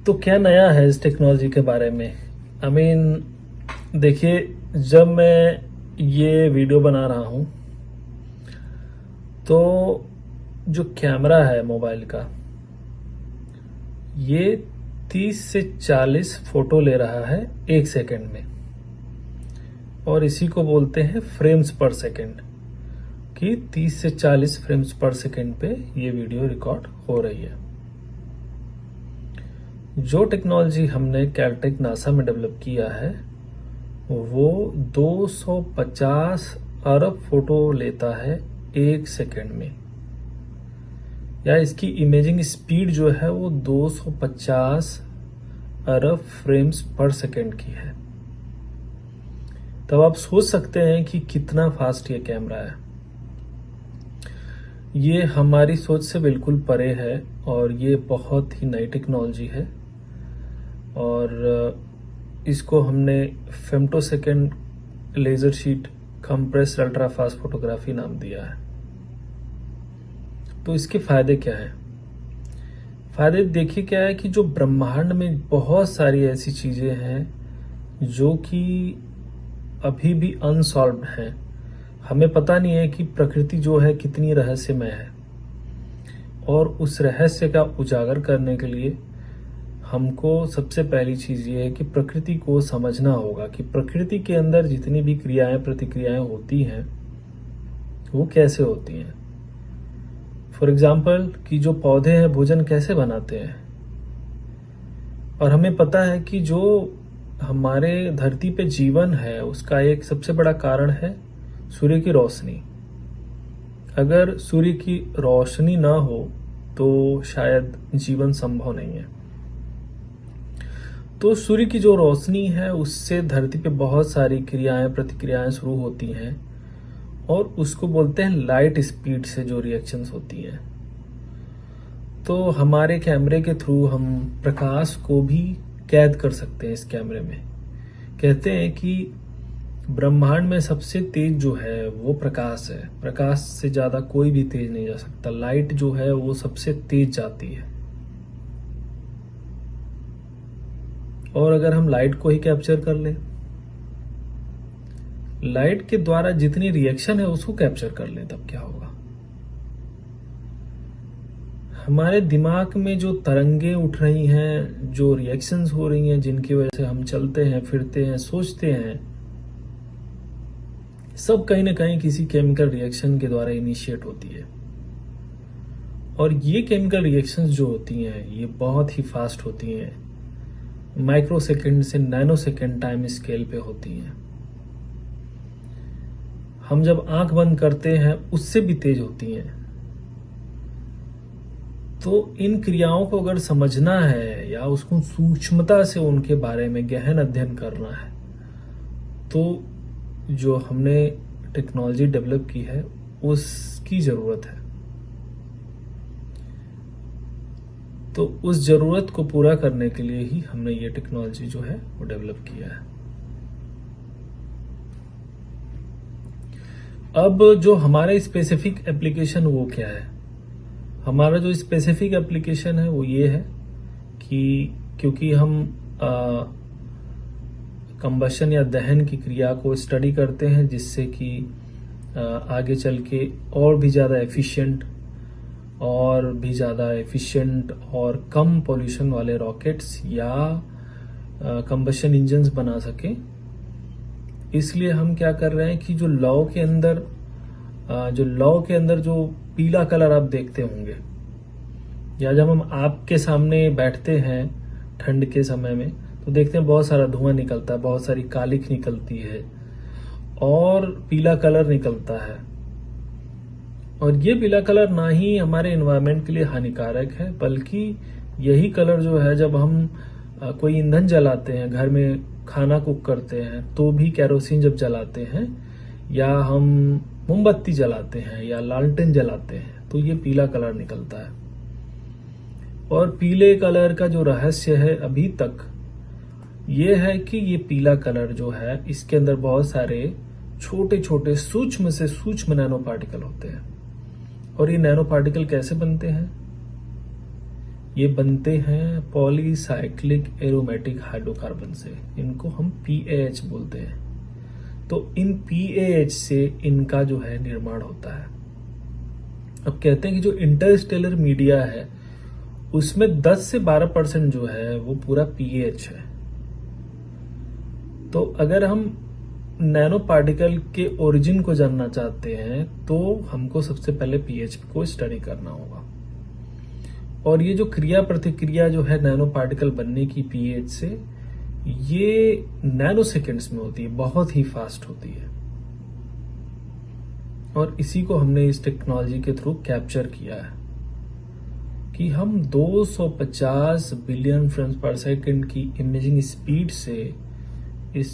तो क्या नया है इस टेक्नोलॉजी के बारे में? देखिए, जब मैं ये वीडियो बना रहा हूँ तो जो कैमरा है मोबाइल का, ये 30 से 40 फोटो ले रहा है 1 सेकंड में, और इसी को बोलते हैं फ्रेम्स पर सेकंड, कि 30 से 40 फ्रेम्स पर सेकंड पे ये वीडियो रिकॉर्ड हो रही है। जो टेक्नोलॉजी हमने कैलटेक नासा में डेवलप किया है वो 250 अरब फोटो लेता है 1 सेकंड में, या इसकी इमेजिंग स्पीड जो है वो 250 अरब फ्रेम्स पर सेकंड की है। तब आप सोच सकते हैं कि कितना फास्ट ये कैमरा है। ये हमारी सोच से बिल्कुल परे है और ये बहुत ही नई टेक्नोलॉजी है, और इसको हमने femtosecond laser sheet compressed ultra fast photography नाम दिया है। तो इसके फायदे क्या हैं? फायदे देखिए क्या है कि जो ब्रह्मांड में बहुत सारी ऐसी चीजें हैं जो कि अभी भी अनसॉल्व्ड हैं। हमें पता नहीं है कि प्रकृति जो है कितनी रहस्यमय है, और उस रहस्य का उजागर करने के लिए हमको सबसे पहली चीज ये है कि प्रकृति को समझना होगा कि प्रकृति के अंदर जितनी भी क्रियाएं प्रतिक्रियाएं होती हैं वो कैसे होती हैं। फॉर एग्जाम्पल कि जो पौधे हैं भोजन कैसे बनाते हैं, और हमें पता है कि जो हमारे धरती पे जीवन है उसका एक सबसे बड़ा कारण है सूर्य की रोशनी। अगर सूर्य की रोशनी ना हो तो शायद जीवन संभव नहीं है। तो सूर्य की जो रोशनी है उससे धरती पे बहुत सारी क्रियाएं प्रतिक्रियाएं शुरू होती हैं, और उसको बोलते हैं लाइट स्पीड से जो रिएक्शंस होती हैं। तो हमारे कैमरे के थ्रू हम प्रकाश को भी कैद कर सकते हैं इस कैमरे में। कहते हैं कि ब्रह्मांड में सबसे तेज जो है वो प्रकाश है। प्रकाश से ज्यादा कोई भी तेज नहीं जा सकता। लाइट जो है वो सबसे तेज जाती है, और अगर हम लाइट को ही कैप्चर कर लें, लाइट के द्वारा जितनी रिएक्शन है उसको कैप्चर कर लें, तब क्या होगा? हमारे दिमाग में जो तरंगे उठ रही हैं, जो रिएक्शंस हो रही हैं, जिनकी वजह से हम चलते हैं, फिरते हैं, सोचते हैं, सब कहीं ना कहीं किसी केमिकल रिएक्शन के द्वारा इनिशिएट होती है। और ये केमिकल रिएक्शंस जो होती हैं ये बहुत ही फास्ट होती हैं, माइक्रो सेकेंड से नैनो सेकेंड टाइम स्केल पे होती हैं। हम जब आंख बंद करते हैं उससे भी तेज होती हैं। तो इन क्रियाओं को अगर समझना है या उसको सूक्ष्मता से उनके बारे में गहन अध्ययन करना है, तो जो हमने टेक्नोलॉजी डेवलप की है उसकी जरूरत है। तो उस जरूरत को पूरा करने के लिए ही हमने ये टेक्नोलॉजी जो है वो डेवलप किया है। अब जो हमारे स्पेसिफिक एप्लीकेशन वो क्या है? हमारा जो स्पेसिफिक एप्लीकेशन है वो ये है कि क्योंकि हम कंबशन या दहन की क्रिया को स्टडी करते हैं, जिससे कि आगे चल के और भी ज़्यादा एफिशिएंट और कम पोल्यूशन वाले रॉकेट्स या कंबशन इंजन्स बना सकें। इसलिए हम क्या कर रहे हैं कि जो लौ के अंदर जो पीला कलर आप देखते होंगे, या जब हम आपके सामने बैठते हैं ठंड के समय में तो देखते हैं बहुत सारा धुआं निकलता है, बहुत सारी कालिख निकलती है और पीला कलर निकलता है। और ये पीला कलर ना ही हमारे एनवायरनमेंट के लिए हानिकारक है, बल्कि यही कलर जो है जब हम कोई ईंधन जलाते हैं, घर में खाना कुक करते हैं तो भी केरोसिन जब जलाते हैं, या हम मोमबत्ती जलाते हैं या लालटेन जलाते हैं तो ये पीला कलर निकलता है। और पीले कलर का जो रहस्य है अभी तक ये है कि ये पीला कलर जो है इसके अंदर बहुत सारे छोटे छोटे सूक्ष्म से सूक्ष्म नैनो पार्टिकल होते हैं। और ये नैनो पार्टिकल कैसे बनते हैं? ये बनते हैं पॉलीसाइक्लिक एरोमेटिक हाइड्रोकार्बन से, इनको हम PAH बोलते हैं। तो इन PAH से इनका जो है निर्माण होता है। अब कहते हैं कि जो इंटरस्टेलर मीडिया है उसमें 10 से 12% जो है वो पूरा PAH है। तो अगर हम नैनो पार्टिकल के ओरिजिन को जानना चाहते हैं तो हमको सबसे पहले पीएच को स्टडी करना होगा। और ये जो क्रिया प्रतिक्रिया जो है नैनो पार्टिकल बनने की पीएच से, ये नैनो सेकेंड्स में होती है, बहुत ही फास्ट होती है। और इसी को हमने इस टेक्नोलॉजी के थ्रू कैप्चर किया है कि हम 250 बिलियन फ्रेम्स पर सेकंड की इमेजिंग स्पीड से इस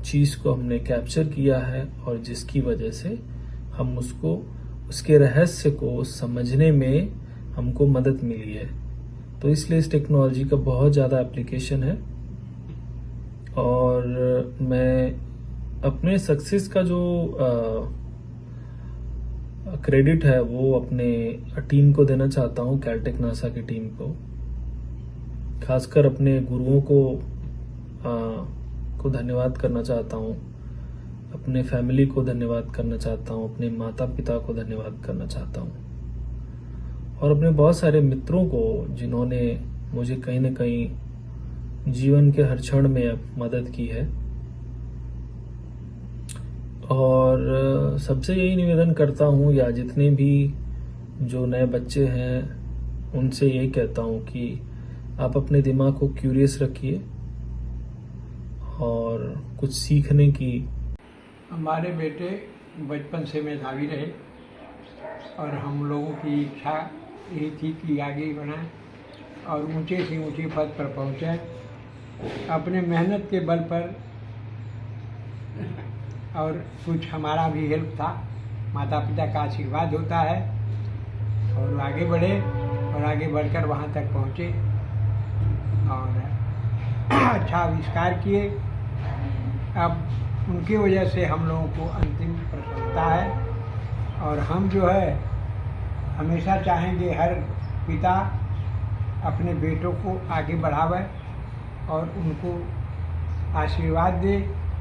चीज को हमने कैप्चर किया है, और जिसकी वजह से हम उसके रहस्य को समझने में हमको मदद मिली है। तो इसलिए इस टेक्नोलॉजी का बहुत ज़्यादा एप्लीकेशन है, और मैं अपने सक्सेस का जो क्रेडिट है वो अपने टीम को देना चाहता हूँ, कैलटेक नासा की टीम को, खासकर अपने गुरुओं को धन्यवाद करना चाहता हूँ, अपने फैमिली को धन्यवाद करना चाहता हूँ, अपने माता पिता को धन्यवाद करना चाहता हूँ, और अपने बहुत सारे मित्रों को जिन्होंने मुझे कहीं न कहीं जीवन के हर क्षण में मदद की है। और सबसे यही निवेदन करता हूँ, या जितने भी जो नए बच्चे हैं उनसे यही कहता हूँ कि आप अपने दिमाग को क्यूरियस रखिए और कुछ सीखने की। हमारे बेटे बचपन से मेधावी रहे और हम लोगों की इच्छा यही थी कि आगे बढ़ाएं और ऊंचे से ऊंचे पद पर पहुंचे। अपने मेहनत के बल पर और कुछ हमारा भी हेल्प था, माता पिता का आशीर्वाद होता है, और आगे बढ़े और आगे बढ़कर वहाँ तक पहुँचे और अच्छा आविष्कार किए। अब उनकी वजह से हम लोगों को अंतिम प्रसन्नता है, और हम जो है हमेशा चाहेंगे हर पिता अपने बेटों को आगे बढ़ावे और उनको आशीर्वाद दे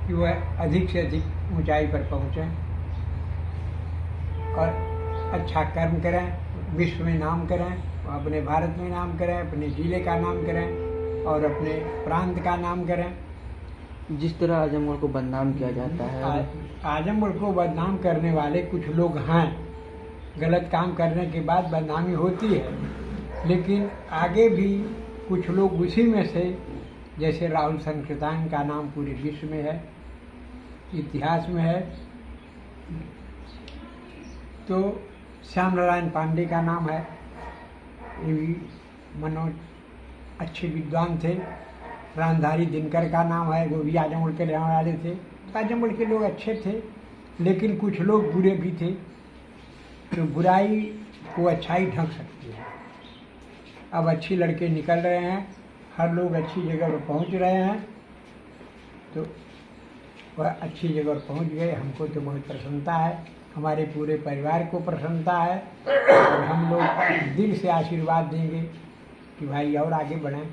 कि वह अधिक से अधिक ऊंचाई पर पहुँचें और अच्छा कर्म करें, विश्व में नाम करें, अपने भारत में नाम करें, अपने जिले का नाम करें और अपने प्रांत का नाम करें। जिस तरह आजमगढ़ को बदनाम किया जाता है, आजमगढ़ को बदनाम करने वाले कुछ लोग हैं, गलत काम करने के बाद बदनामी होती है, लेकिन आगे भी कुछ लोग उसी में से, जैसे राहुल संकृतान का नाम पूरे विश्व में है, इतिहास में है, तो श्याम नारायण पांडे का नाम है, ये भी मनोज अच्छे विद्वान थे। रामधारी दिनकर का नाम है, वो भी आजमगढ़ के रहने वाले थे। आजमगढ़ के लोग अच्छे थे, लेकिन कुछ लोग बुरे भी थे। तो बुराई को अच्छाई ढक सकती है। अब अच्छे लड़के निकल रहे हैं, हर लोग अच्छी जगह पर पहुंच रहे हैं, तो वह अच्छी जगह पर पहुंच गए। हमको तो बहुत प्रसन्नता है, हमारे पूरे परिवार को प्रसन्नता है, और हम लोग दिल से आशीर्वाद देंगे कि भाई और आगे बढ़ें।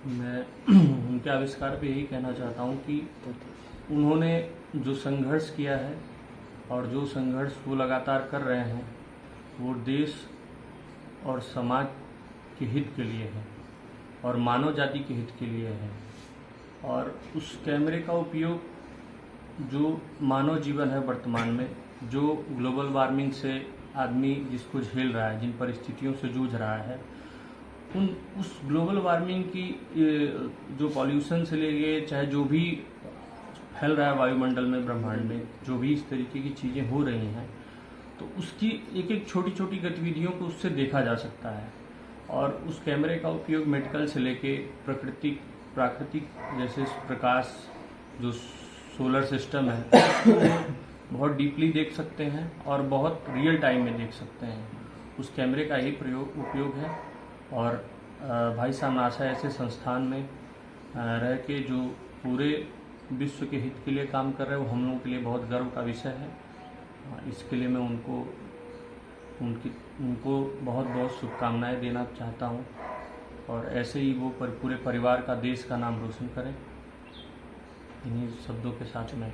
मैं उनके आविष्कार पे यही कहना चाहता हूँ कि उन्होंने जो संघर्ष किया है और जो संघर्ष वो लगातार कर रहे हैं, वो देश और समाज के हित के लिए है और मानव जाति के हित के लिए है। और उस कैमरे का उपयोग जो मानव जीवन है वर्तमान में, जो ग्लोबल वार्मिंग से आदमी जिसको झेल रहा है, जिन परिस्थितियों से जूझ रहा है, उस ग्लोबल वार्मिंग की जो पॉल्यूशन से लेके चाहे जो भी फैल रहा है वायुमंडल में, ब्रह्मांड में, जो भी इस तरीके की चीज़ें हो रही हैं, तो उसकी एक एक छोटी छोटी गतिविधियों को उससे देखा जा सकता है। और उस कैमरे का उपयोग मेडिकल से लेके प्राकृतिक जैसे प्रकाश, जो सोलर सिस्टम है, बहुत डीपली देख सकते हैं और बहुत रियल टाइम में देख सकते हैं। उस कैमरे का ही उपयोग है। और भाई साहब नासा ऐसे संस्थान में रह के जो पूरे विश्व के हित के लिए काम कर रहे हैं, वो हम लोगों के लिए बहुत गर्व का विषय है। इसके लिए मैं उनको बहुत बहुत शुभकामनाएं देना चाहता हूँ। और ऐसे ही वो पूरे परिवार का, देश का नाम रोशन करें। इन्हीं शब्दों के साथ में